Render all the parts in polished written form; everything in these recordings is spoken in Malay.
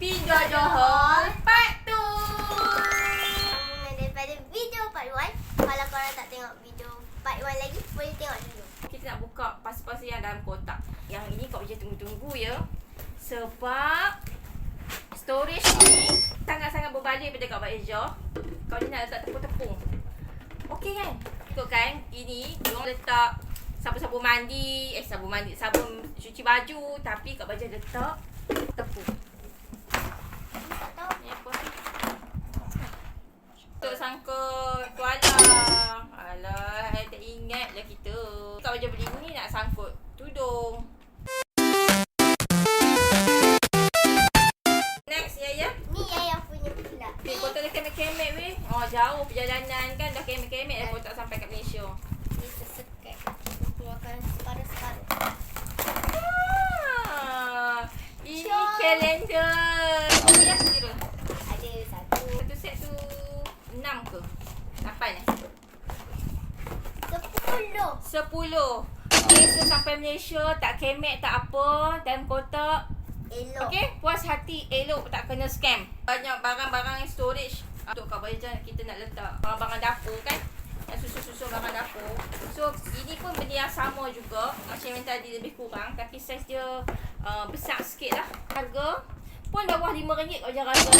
Pindah Johor Part 2. Sambungan daripada video part 1. Kalau korang tak tengok video part 1 lagi, boleh tengok dulu. Kita nak buka pasal-pasal yang dalam kotak. Yang ini Kak Uja tunggu-tunggu ya. Sebab storage ni sangat-sangat berbalik pada Kak Uja. Kak Uja nak letak tepung-tepung. Okey kan? Tengok kan? Ini diorang letak sabun-sabun mandi, sabun cuci baju, tapi Kak Uja letak tepung. Tak tahu. Ni apa? Untuk sangkut tuala. Alah, tak ingat lah kita. Kak Uja beli ni nak sangkut tudung. Next, ya. Ni yang punya pula. Weh, kau tak ada kemek-kemek weh. Oh, jauh perjalanan kan. Dah kemek-kemek dah kau tak sampai kat Malaysia. Ni tersekat. Keluarkan separuh-separuh. Ini Syok. kalender. Kau boleh kira? Ada satu. Satu set tu 6 ke? 8 eh? 10. 10. Okay, so sampai Malaysia tak kemek tak apa. Dalam kotak. Elok. Okay, puas hati, elok, tak kena scam. Banyak barang-barang yang storage. Untuk Kak Baja kita nak letak barang-barang dapur kan. Yang susu-susu barang dapur. So, ini pun benda yang sama juga. Macam yang tadi lebih kurang. Tapi saiz dia besar sikit lah. Harga pun bawah RM5 Kak Baja rasa.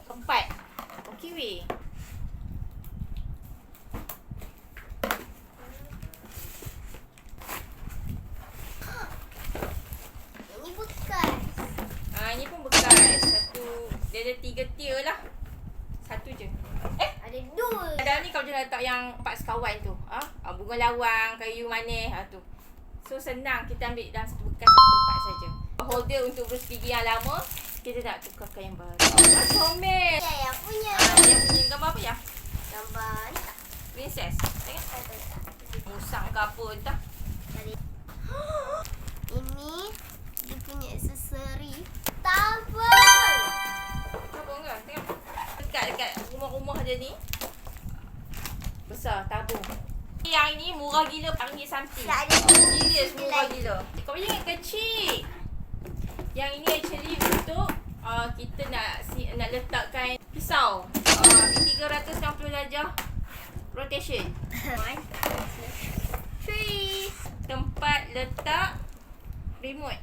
4. Okey weh. Ini bekas. Ini pun bekas. Satu, dia ada 3 tier lah. Satu je. Ada 2. Dalam ni kau je letak yang 4 sekawan tu. Bunga lawang, kayu manis tu. So senang kita ambil dalam satu bekas satu tempat saja. Holder untuk brush gigi yang lama, kita nak tukarkan yang baru. Comel. Ya, yang punya. Yang punya gambar apa ya? Gambar ni tak. Princess. Tengok. Tak. Musang ke apa entah. Tadi. Ini dia punya aksesori tabung. Tabung ke? Tengok. Dekat rumah-rumah dia ni. Besar tabung. Yang ini murah gila, RM1 something. Tak ada. Serius murah gila. Kau punya yang kecil. Yang ini actually untuk kita nak letakkan pisau. Di 360 darjah rotation. 1, 2, 3. Tempat letak remote.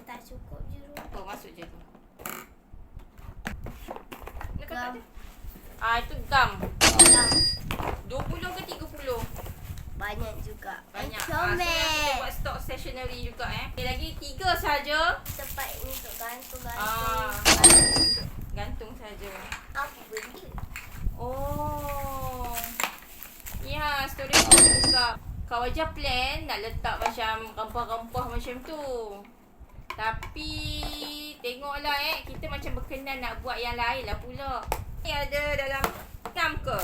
Tak cukup je. Oh, masuk je tu. Gam. Itu gam. Gam. 20 ke 30? Banyak juga. Banyak. So Comel. kita buat stok stationery juga Okay, lagi 3 saja. Tempat ni untuk gantung-gantung. Gantung saja. Apa benda? Oh. Ya, storage pun buka. Kau aja plan nak letak macam rempah-rempah macam tu. Tapi tengoklah kita macam berkenan nak buat yang lain lah pula. Ni ada dalam 6 ke?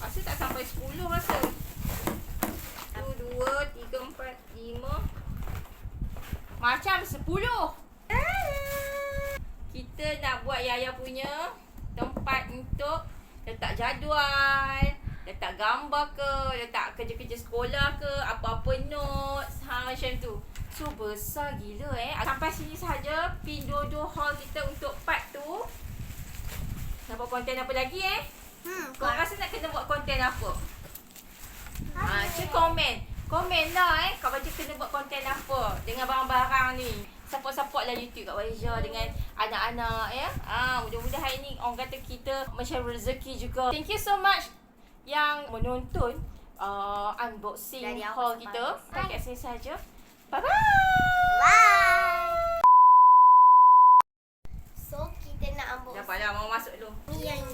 Rasa tak sampai 10 rasa. 1, 2, 3, 4, 5. Macam 10. Kita nak buat Yaya punya tempat untuk letak jadual, letak gambar ke, letak kerja-kerja sekolah ke, apa-apa notes, macam tu. So besar gila Sampai sini sahaja Pindodo Hall kita untuk part tu. Nak buat konten apa lagi Kau rasa nak kena buat konten apa? Cuba komen lah Kau baca kena buat konten apa dengan barang-barang ni. Support lah YouTube Kak Wajah dengan anak-anak mudah-mudahan ini orang kata kita macam rezeki juga. Thank you so much yang menonton unboxing Dari awal haul sampai kita. habis. Sampai kat sini saja. Bye-bye. Bye. So kita nak unboxing. Dapatlah mau masuk dulu. Ni yang